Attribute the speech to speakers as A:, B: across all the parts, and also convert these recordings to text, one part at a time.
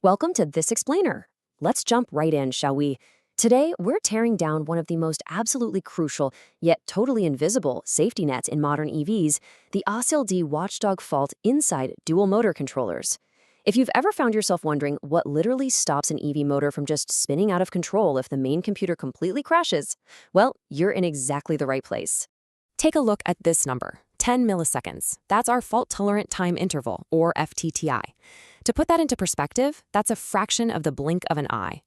A: Welcome to This Explainer. Let's jump right in, shall we? Today, we're tearing down one of the most absolutely crucial, yet totally invisible, safety nets in modern EVs, the ASIL D Watchdog fault inside dual motor controllers. If you've ever found yourself wondering what literally stops an EV motor from just spinning out of control if the main computer completely crashes, well, you're in exactly the right place. Take a look at this number, 10 milliseconds. That's our fault-tolerant time interval, or FTTI. To put that into perspective, that's a fraction of the blink of an eye.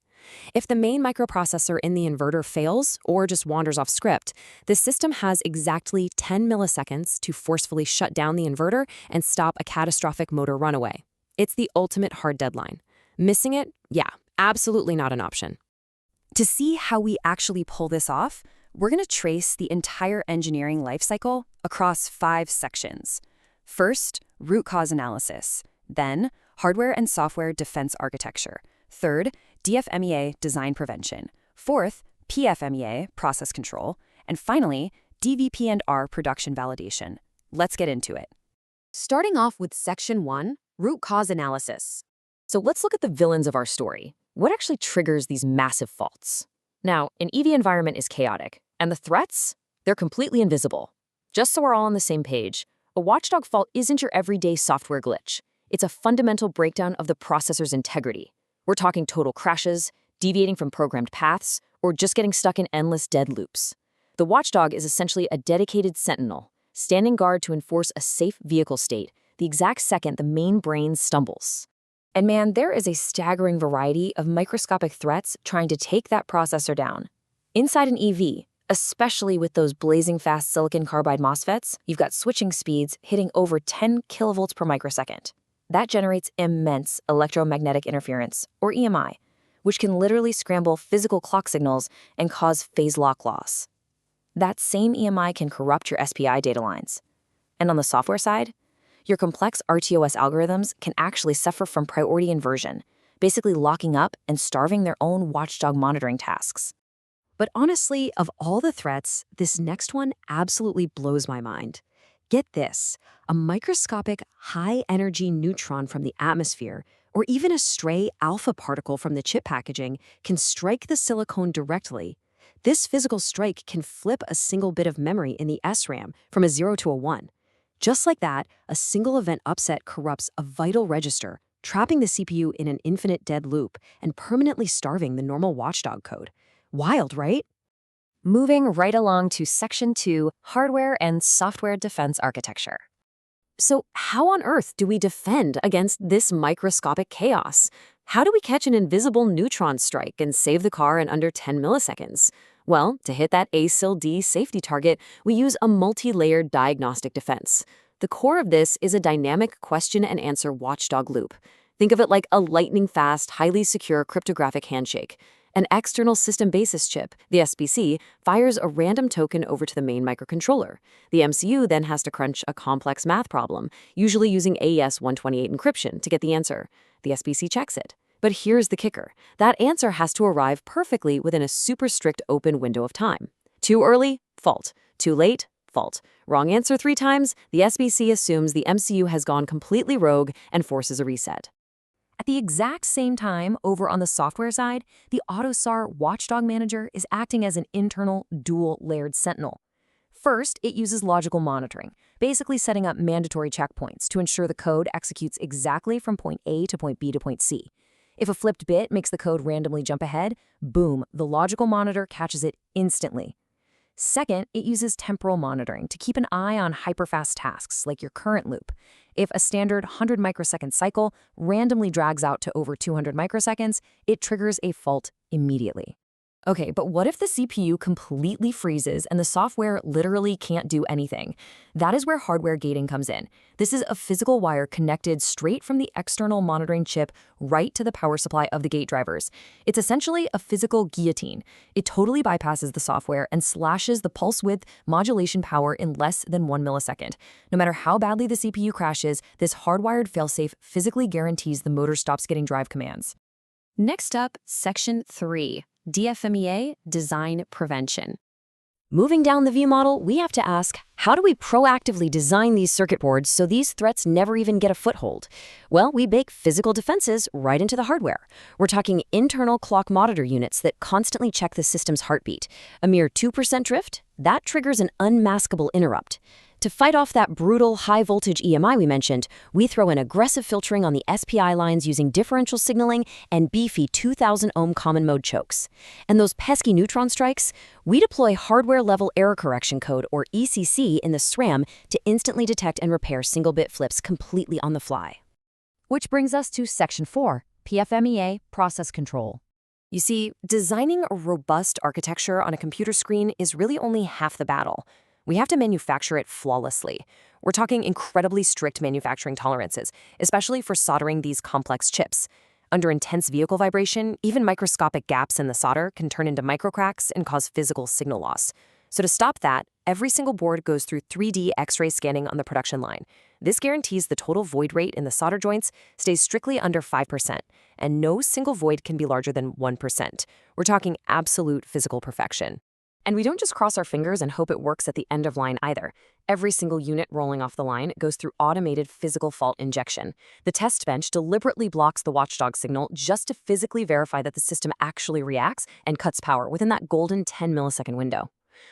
A: If the main microprocessor in the inverter fails or just wanders off script, the system has exactly 10 milliseconds to forcefully shut down the inverter and stop a catastrophic motor runaway. It's the ultimate hard deadline. Missing it? Yeah, absolutely not an option. To see how we actually pull this off, we're going to trace the entire engineering lifecycle across 5 sections. First, root cause analysis. Then, hardware and software defense architecture. Third, DFMEA design prevention. Fourth, PFMEA process control. And finally, DVP&R production validation. Let's get into it. Starting off with Section 1, root cause analysis. So let's look at the villains of our story. What actually triggers these massive faults? Now, an EV environment is chaotic, and the threats? They're completely invisible. Just so we're all on the same page, a watchdog fault isn't your everyday software glitch. It's a fundamental breakdown of the processor's integrity. We're talking total crashes, deviating from programmed paths, or just getting stuck in endless dead loops. The watchdog is essentially a dedicated sentinel, standing guard to enforce a safe vehicle state the exact second the main brain stumbles. And man, there is a staggering variety of microscopic threats trying to take that processor down. Inside an EV, especially with those blazing fast silicon carbide MOSFETs, you've got switching speeds hitting over 10 kilovolts per microsecond. That generates immense electromagnetic interference, or EMI, which can literally scramble physical clock signals and cause phase lock loss. That same EMI can corrupt your SPI data lines. And on the software side, your complex RTOS algorithms can actually suffer from priority inversion, basically locking up and starving their own watchdog monitoring tasks. But honestly, of all the threats, this next one absolutely blows my mind. Get this, a microscopic high-energy neutron from the atmosphere, or even a stray alpha particle from the chip packaging, can strike the silicon directly. This physical strike can flip a single bit of memory in the SRAM from a 0 to a 1. Just like that, a single event upset corrupts a vital register, trapping the CPU in an infinite dead loop and permanently starving the normal watchdog code. Wild, right? Moving right along to Section 2, hardware and software defense architecture. So how on earth do we defend against this microscopic chaos? How do we catch an invisible neutron strike and save the car in under 10 milliseconds? Well, to hit that ASIL D safety target, we use a multi-layered diagnostic defense. The core of this is a dynamic question-and-answer watchdog loop. Think of it like a lightning-fast, highly secure cryptographic handshake. An external system basis chip, the SBC, fires a random token over to the main microcontroller. The MCU then has to crunch a complex math problem, usually using AES-128 encryption to get the answer. The SBC checks it. But here's the kicker. That answer has to arrive perfectly within a super strict open window of time. Too early? Fault. Too late? Fault. Wrong answer 3 times? The SBC assumes the MCU has gone completely rogue and forces a reset. At the exact same time, over on the software side, the AutoSAR Watchdog Manager is acting as an internal dual-layered sentinel. First, it uses logical monitoring, basically setting up mandatory checkpoints to ensure the code executes exactly from point A to point B to point C. If a flipped bit makes the code randomly jump ahead, boom, the logical monitor catches it instantly. Second, it uses temporal monitoring to keep an eye on hyperfast tasks like your current loop. If a standard 100 microsecond cycle randomly drags out to over 200 microseconds, it triggers a fault immediately. Okay, but what if the CPU completely freezes and the software literally can't do anything? That is where hardware gating comes in. This is a physical wire connected straight from the external monitoring chip right to the power supply of the gate drivers. It's essentially a physical guillotine. It totally bypasses the software and slashes the pulse width modulation power in less than 1 millisecond. No matter how badly the CPU crashes, this hardwired failsafe physically guarantees the motor stops getting drive commands. Next up, Section 3. DFMEA, Design Prevention. Moving down the view model, we have to ask, how do we proactively design these circuit boards so these threats never even get a foothold? Well, we bake physical defenses right into the hardware. We're talking internal clock monitor units that constantly check the system's heartbeat. A mere 2% drift? That triggers an unmaskable interrupt. To fight off that brutal high-voltage EMI we mentioned, we throw in aggressive filtering on the SPI lines using differential signaling and beefy 2000-ohm common mode chokes. And those pesky neutron strikes? We deploy hardware-level error correction code, or ECC, in the SRAM to instantly detect and repair single-bit flips completely on the fly.
B: Which brings us to Section 4, PFMEA, Process Control.
A: You see, designing a robust architecture on a computer screen is really only half the battle. We have to manufacture it flawlessly. We're talking incredibly strict manufacturing tolerances, especially for soldering these complex chips. Under intense vehicle vibration, even microscopic gaps in the solder can turn into microcracks and cause physical signal loss. So to stop that, every single board goes through 3D X-ray scanning on the production line. This guarantees the total void rate in the solder joints stays strictly under 5%, and no single void can be larger than 1%. We're talking absolute physical perfection. And we don't just cross our fingers and hope it works at the end of line either. Every single unit rolling off the line goes through automated physical fault injection. The test bench deliberately blocks the watchdog signal just to physically verify that the system actually reacts and cuts power within that golden 10-millisecond window.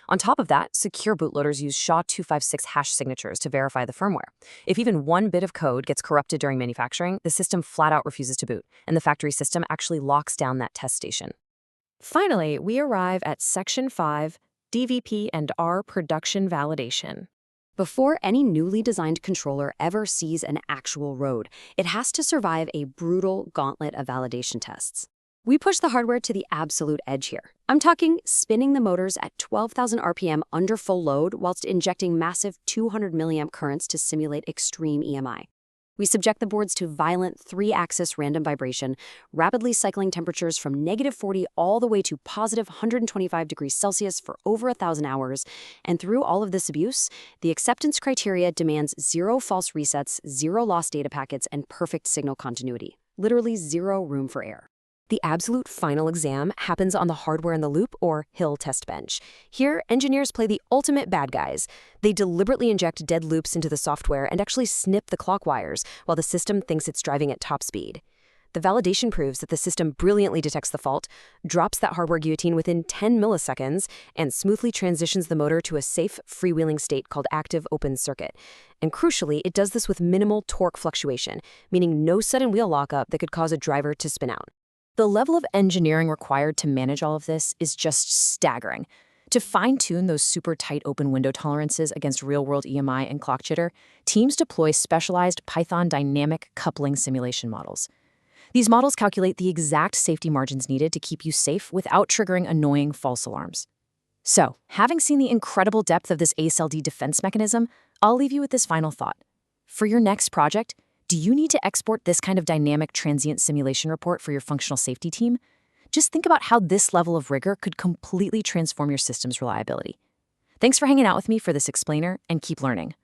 A: On top of that, secure bootloaders use SHA-256 hash signatures to verify the firmware. If even one bit of code gets corrupted during manufacturing, the system flat out refuses to boot, and the factory system actually locks down that test station. Finally, we arrive at Section 5, DVP and R production validation. Before any newly designed controller ever sees an actual road, it has to survive a brutal gauntlet of validation tests. We push the hardware to the absolute edge here. I'm talking spinning the motors at 12,000 RPM under full load whilst injecting massive 200 milliamp currents to simulate extreme EMI. We subject the boards to violent 3-axis random vibration, rapidly cycling temperatures from -40 all the way to positive 125 degrees Celsius for over 1,000 hours. And through all of this abuse, the acceptance criteria demands 0 false resets, 0 lost data packets, and perfect signal continuity. Literally 0 room for error. The absolute final exam happens on the hardware in the loop, or Hill test bench. Here, engineers play the ultimate bad guys. They deliberately inject dead loops into the software and actually snip the clock wires while the system thinks it's driving at top speed. The validation proves that the system brilliantly detects the fault, drops that hardware guillotine within 10 milliseconds, and smoothly transitions the motor to a safe, freewheeling state called active open circuit. And crucially, it does this with minimal torque fluctuation, meaning no sudden wheel lockup that could cause a driver to spin out. The level of engineering required to manage all of this is just staggering. To fine-tune those super tight open window tolerances against real-world EMI and clock jitter, teams deploy specialized Python dynamic coupling simulation models. These models calculate the exact safety margins needed to keep you safe without triggering annoying false alarms. So, having seen the incredible depth of this ASIL D defense mechanism, I'll leave you with this final thought. For your next project, do you need to export this kind of dynamic transient simulation report for your functional safety team? Just think about how this level of rigor could completely transform your system's reliability. Thanks for hanging out with me for this explainer, and keep learning.